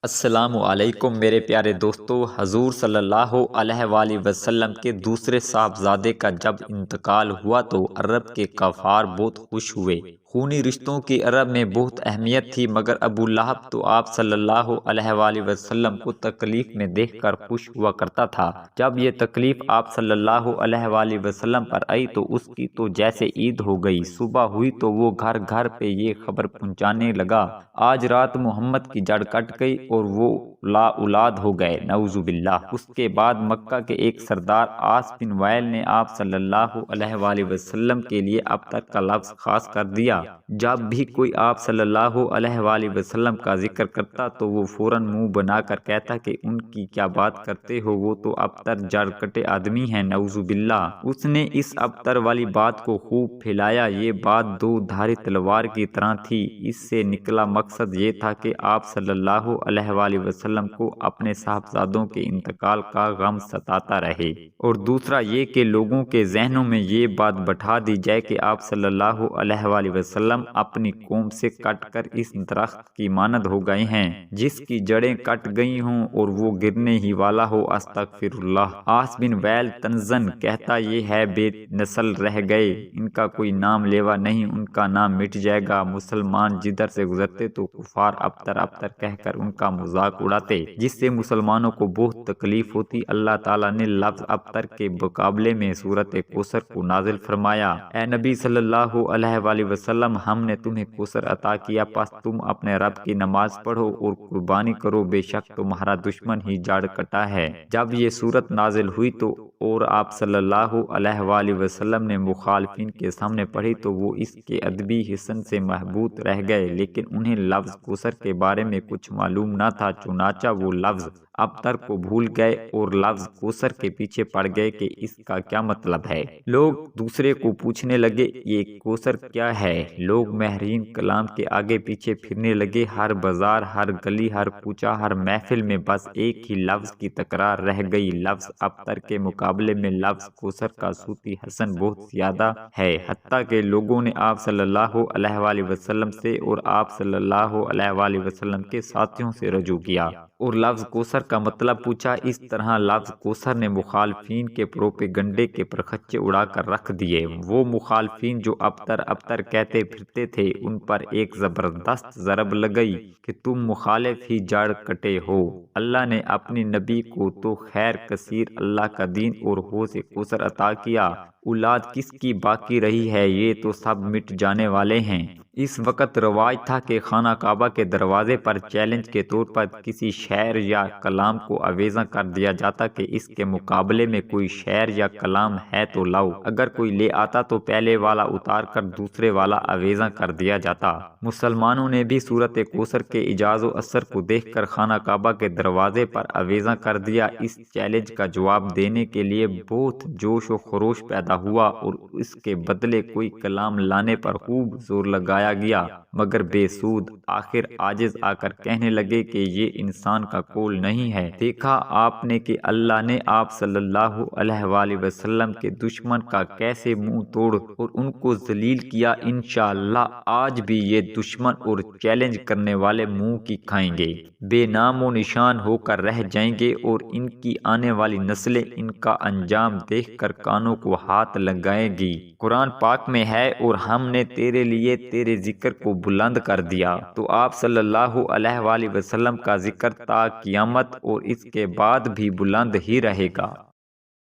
السلام علیکم میرے پیارے دوستو۔ حضور صلی اللہ علیہ وآلہ وسلم کے دوسرے صاحبزادے کا جب انتقال ہوا تو عرب کے کفار بہت خوش ہوئے۔ خونی رشتوں کی عرب میں بہت اہمیت تھی، مگر ابو لہب تو آپ صلی اللہ علیہ وآلہ وسلم کو تکلیف میں دیکھ کر خوش ہوا کرتا تھا۔ جب یہ تکلیف آپ صلی اللہ علیہ وآلہ وسلم پر آئی تو اس کی تو جیسے عید ہو گئی۔ صبح ہوئی تو وہ گھر گھر پہ یہ خبر پہنچانے لگا، آج رات محمد کی جڑ کٹ گئی اور وہ لا اولاد ہو گئے، نعوذ باللہ۔ اس کے بعد مکہ کے ایک سردار عاص بن وائل نے آپ صلی اللہ علیہ وآلہ وسلم کے لیے ابتر کا لفظ خاص کر دیا۔ جب بھی کوئی آپ صلی اللہ علیہ وآلہ وسلم کا ذکر کرتا تو وہ فوراً منہ بنا کر کہتا کہ ان کی کیا بات کرتے ہو، وہ تو ابتر جڑ کٹے آدمی ہیں، نعوذ باللہ۔ اس نے اس ابتر والی بات کو خوب پھیلایا۔ یہ بات دو دھاری تلوار کی طرح تھی۔ اس سے نکلا مقصد یہ تھا کہ آپ صلی اللہ علیہ وآلہ وسلم کو اپنے صاحبزادوں کے انتقال کا غم ستاتا رہے، اور دوسرا یہ کہ لوگوں کے ذہنوں میں یہ بات بٹھا دی جائے کہ آپ صلی اللہ علیہ وآلہ وسلم اپنی قوم سے کٹ کر اس درخت کی مانند ہو گئے ہیں جس کی جڑیں کٹ گئی ہوں اور وہ گرنے ہی والا ہو، استغفر اللہ۔ عاص بن وائل تنزن کہتا، یہ ہے بے نسل رہ گئے، ان کا کوئی نام لیوا نہیں، ان کا نام مٹ جائے گا۔ مسلمان جدھر سے گزرتے تو کفار ابتر ابتر کہہ کر ان کا مذاق اڑاتے، جس سے مسلمانوں کو بہت تکلیف ہوتی۔ اللہ تعالیٰ نے لفظ ابتر کے مقابلے میں سورۃ کوثر کو نازل فرمایا، اے نبی صلی اللہ علیہ وآلہ وسلم، ہم نے تمہیں کوثر عطا کیا، پس تم اپنے رب کی نماز پڑھو اور قربانی کرو، بے شک تمہارا دشمن ہی جڑ کٹا ہے۔ جب یہ سورت نازل ہوئی تو اور آپ صلی اللہ علیہ وآلہ وسلم نے مخالفین کے سامنے پڑھی تو وہ اس کے ادبی حسن سے محبوط رہ گئے، لیکن انہیں لفظ کوثر کے بارے میں کچھ معلوم نہ تھا، چنانچہ وہ لفظ ابتر کو بھول گئے اور لفظ کوثر کے پیچھے پڑ گئے کہ اس کا کیا مطلب ہے۔ لوگ دوسرے کو پوچھنے لگے، یہ کوثر کیا ہے؟ لوگ ماہرین کلام کے آگے پیچھے پھرنے لگے، ہر بازار، ہر گلی، ہر کوچہ، ہر محفل میں بس ایک ہی لفظ کی تکرار رہ گئی۔ لفظ ابتر کے مقابلے میں لفظ کوثر کا صوتی حسن بہت زیادہ ہے، حتیٰ کہ لوگوں نے آپ صلی اللہ علیہ وآلہ وسلم سے اور آپ صلی اللہ علیہ وآلہ وسلم کے ساتھیوں سے رجوع کیا اور لفظ کوثر کا مطلب پوچھا۔ اس طرح لفظ کوثر نے مخالفین کے پروپیگنڈے کے پرخچے اڑا کر رکھ دیے۔ وہ مخالفین جو ابتر ابتر کہتے پھرتے تھے، ان پر ایک زبردست ضرب لگئی کہ تم مخالف ہی جڑ کٹے ہو۔ اللہ نے اپنی نبی کو تو خیر کثیر اللہ کا دین اور حوض کوثر عطا کیا، اولاد کس کی باقی رہی ہے؟ یہ تو سب مٹ جانے والے ہیں۔ اس وقت رواج تھا کہ خانہ کعبہ کے دروازے پر چیلنج کے طور پر کسی شعر یا کلام کو آویزاں کر دیا جاتا کہ اس کے مقابلے میں کوئی شعر یا کلام ہے تو لاؤ۔ اگر کوئی لے آتا تو پہلے والا اتار کر دوسرے والا آویزاں کر دیا جاتا۔ مسلمانوں نے بھی سورۃ کوثر کے اعجاز و اثر کو دیکھ کر خانہ کعبہ کے دروازے پر آویزاں کر دیا۔ اس چیلنج کا جواب دینے کے لیے بہت جوش و خروش پیدا ہوا اور اس کے بدلے کوئی کلام لانے پر خوب زور لگایا گیا، مگر بے سود۔ آخر عاجز آ کر کہنے لگے کہ یہ انسان کا قول نہیں ہے۔ دیکھا آپ نے کہ اللہ نے آپ صلی اللہ علیہ وآلہ وسلم کے دشمن کا کیسے منہ توڑ اور ان کو ذلیل کیا۔ انشاءاللہ آج بھی یہ دشمن اور چیلنج کرنے والے منہ کی کھائیں گے، بے نام و نشان ہو کر رہ جائیں گے، اور ان کی آنے والی نسلیں ان کا انجام دیکھ کر کانوں کو ہاتھ لگائیں گی۔ قرآن پاک میں ہے، اور ہم نے تیرے لیے تیرے ذکر کو بلند کر دیا۔ تو آپ صلی اللہ علیہ وآلہ وسلم کا ذکر تا قیامت اور اس کے بعد بھی بلند ہی رہے گا۔